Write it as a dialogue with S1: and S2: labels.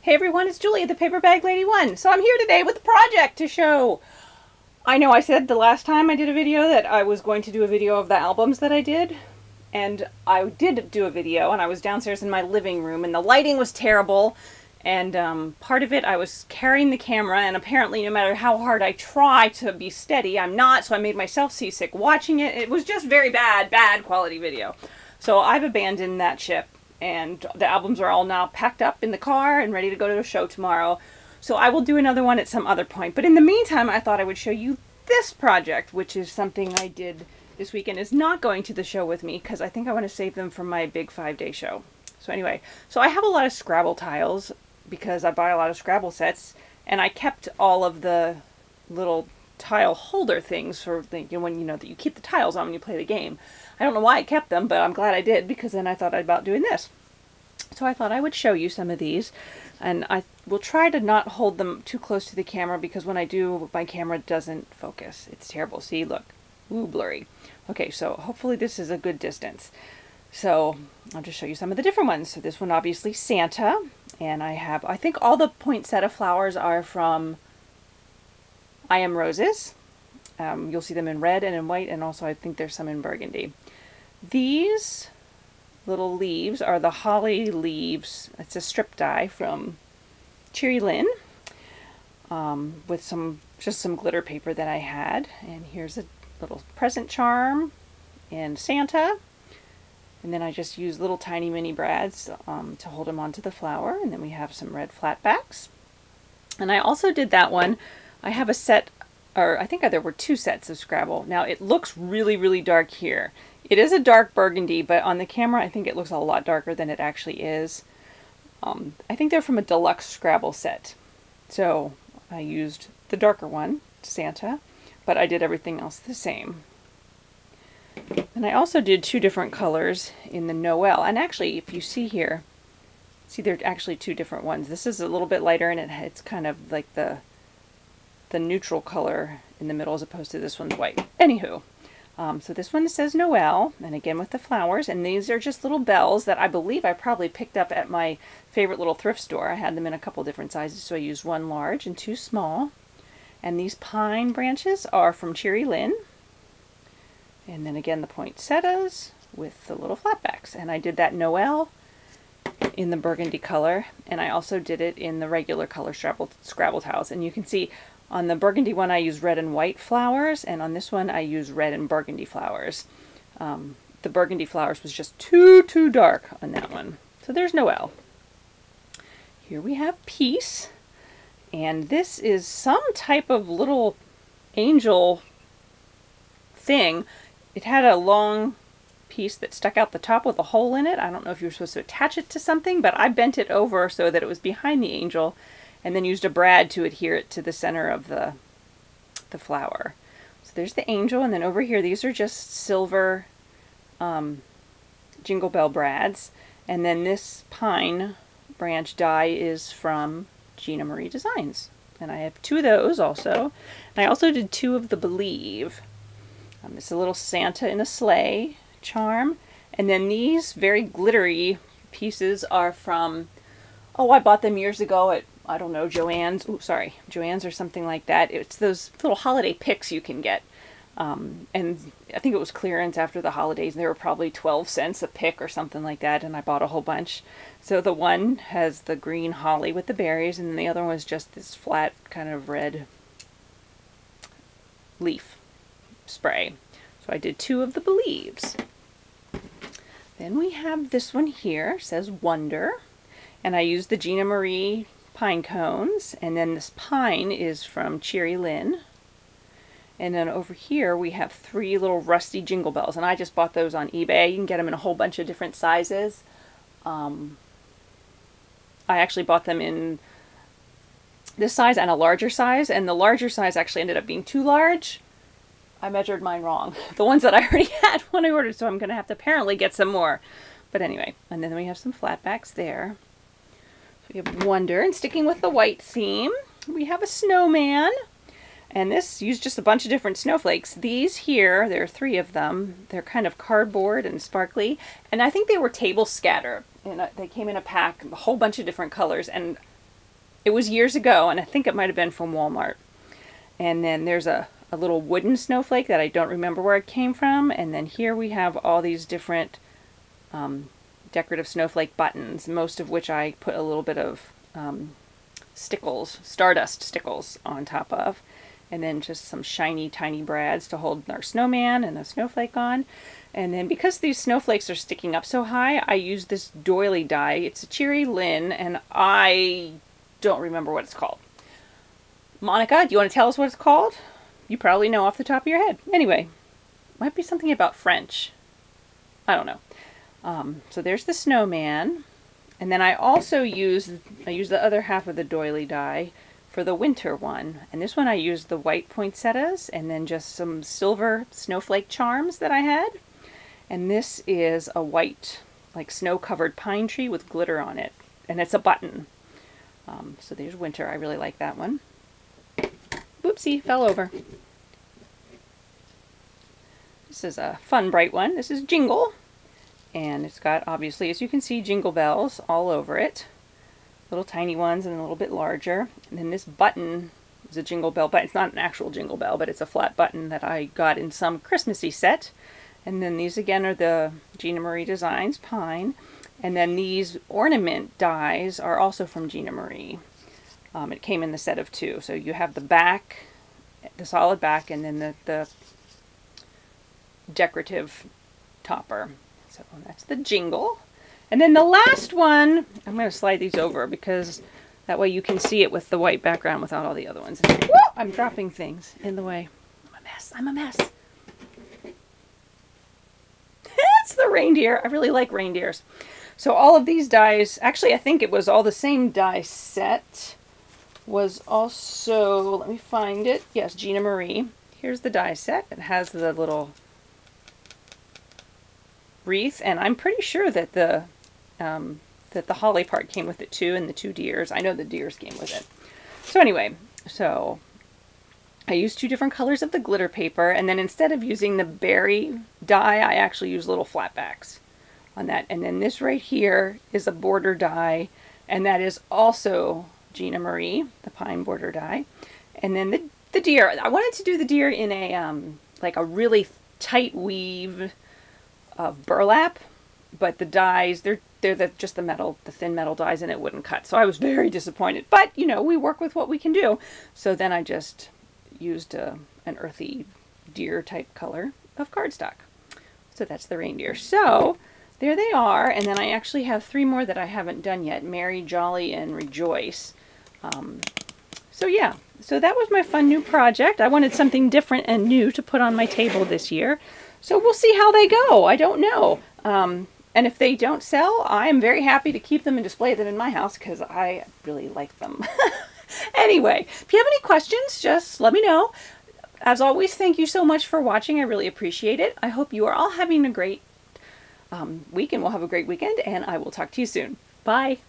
S1: Hey everyone, it's Julie, the Paper Bag Lady 1. So I'm here today with a project to show. I know I said the last time I did a video that I was going to do a video of the albums that I did. And I did do a video, and I was downstairs in my living room, and the lighting was terrible. And part of it, I was carrying the camera, and apparently no matter how hard I try to be steady, I'm not, so I made myself seasick watching it. It was just very bad quality video. So I've abandoned that ship. And the albums are all now packed up in the car and ready to go to the show tomorrow. So I will do another one at some other point. But in the meantime, I thought I would show you this project, which is something I did this weekend. Is not going to the show with me because I think I want to save them for my big 5-day show. So anyway, so I have a lot of Scrabble tiles because I buy a lot of Scrabble sets, and I kept all of the little tile holder things for when that you keep the tiles on when you play the game. I don't know why I kept them, but I'm glad I did, because then I thought about doing this. So I thought I would show you some of these, and I will try to not hold them too close to the camera, because when I do, my camera doesn't focus. It's terrible. See, look. Ooh, blurry. Okay, so hopefully this is a good distance. So I'll just show you some of the different ones. So this one, obviously Santa, and I think all the poinsettia flowers are from I Am Roses. You'll see them in red and in white, and also I think there's some in burgundy. These little leaves are the holly leaves. It's a strip die from Cherry Lynn, with just some glitter paper that I had. And here's a little present charm and Santa. And then I just use little tiny mini brads to hold them onto the flower. And then we have some red flatbacks. And I also did that one. I have a set, or I think there were 2 sets of Scrabble. Now it looks really dark here. It is a dark burgundy, but on the camera I think it looks a lot darker than it actually is. I think they're from a deluxe Scrabble set. So I used the darker one, Santa, but I did everything else the same. And I also did 2 different colors in the Noel. And actually, if you see here, see they're actually 2 different ones. This is a little bit lighter, and it's kind of like the neutral color in the middle, as opposed to this one's white. Anywho, so this one says Noel, and again with the flowers, and these are just little bells that I believe I probably picked up at my favorite little thrift store. I had them in a couple different sizes, so I used 1 large and 2 small. And these pine branches are from Cherry Lynn. And then again the poinsettias with the little flatbacks. And I did that Noel in the burgundy color, and I also did it in the regular color Scrabble tiles. And you can see on the burgundy one I use red and white flowers, and on this one I use red and burgundy flowers. The burgundy flowers was just too dark on that one. So there's Noel. Here we have Peace, and this is some type of little angel thing. It had a long piece that stuck out the top with a hole in it. I don't know if you were supposed to attach it to something, but I bent it over so that it was behind the angel, and then used a brad to adhere it to the center of the flower. So there's the angel, and then over here these are just silver Jingle Bell brads, and then this pine branch die is from Gina Marie Designs, and I have 2 of those also. And I also did 2 of the Believe. It's a little Santa in a sleigh charm, and then these very glittery pieces are from, oh, I bought them years ago at, I don't know, Joann's. Oh, sorry, Joann's or something like that. It's those little holiday picks you can get. And I think it was clearance after the holidays, and they were probably 12 cents a pick or something like that, and I bought a whole bunch. So the one has the green holly with the berries, and the other one was just this flat kind of red leaf spray. So I did 2 of the Believes. Then we have this one here, says Wonder, and I used the Gina Marie pine cones, and then this pine is from Cherry Lynn. And then over here we have 3 little rusty Jingle Bells, and I just bought those on eBay. You can get them in a whole bunch of different sizes. I actually bought them in this size and a larger size, and the larger size actually ended up being too large. I measured mine wrong. The ones that I already had when I ordered, so I'm going to have to apparently get some more. But anyway, and then we have some flatbacks there. So we have Wonder, and sticking with the white theme, we have a snowman. And this used just a bunch of different snowflakes. These here, there are 3 of them. They're kind of cardboard and sparkly. And I think they were table scatter. And they came in a pack, a whole bunch of different colors. And It was years ago, and I think it might have been from Walmart. And then there's a little wooden snowflake that I don't remember where it came from. And then here we have all these different decorative snowflake buttons, most of which I put a little bit of stickles, stardust stickles on top of. And then just some shiny tiny brads to hold our snowman and a snowflake on. And then because these snowflakes are sticking up so high, I use this doily die. It's a cherry lin, and I don't remember what it's called. Monica, do you want to tell us what it's called? You probably know off the top of your head. Anyway, might be something about French. I don't know. So there's the snowman. And then I also use the other half of the doily die for the winter one. And this one I used the white poinsettias and then just some silver snowflake charms that I had. And this is a white, like snow-covered pine tree with glitter on it. And it's a button. So there's winter. I really like that one. Whoopsie, fell over. This is a fun, bright one. This is Jingle. And it's got, obviously, as you can see, Jingle Bells all over it. Little tiny ones and a little bit larger. And then this button is a Jingle Bell button. It's not an actual Jingle Bell, but it's a flat button that I got in some Christmassy set. And then these again are the Gina Marie Designs Pine. And then these Ornament Dyes are also from Gina Marie. It came in the set of 2. So you have the back, the solid back, and then the decorative topper. So that's the Jingle. And then the last one, I'm going to slide these over because that way you can see it with the white background without all the other ones. Woo! I'm dropping things in the way. I'm a mess. I'm a mess. It's the reindeer. I really like reindeers. So all of these dies, actually I think it was all the same die set, was also, let me find it. Yes, Gina Marie. Here's the die set. It has the little wreath, and I'm pretty sure that the holly part came with it too, and the 2 deers. I know the deers came with it. So anyway, so I used 2 different colors of the glitter paper, and then instead of using the berry die, I actually use little flatbacks on that. And then this right here is a border die, and that is also Gina Marie, the pine border die. And then the deer, I wanted to do the deer in a like a really tight weave of burlap, but the dies, they're just the thin metal dies, and it wouldn't cut. So I was very disappointed. But, you know, we work with what we can do. So then I just used an earthy deer type color of cardstock. So that's the reindeer. So there they are. And then I actually have 3 more that I haven't done yet. Merry, Jolly, and Rejoice. So yeah, so that was my fun new project. I wanted something different and new to put on my table this year. So we'll see how they go. I don't know. And if they don't sell, I am very happy to keep them and display them in my house because I really like them. Anyway, if you have any questions, just let me know. As always, thank you so much for watching. I really appreciate it. I hope you are all having a great week, and we'll have a great weekend, and I will talk to you soon. Bye.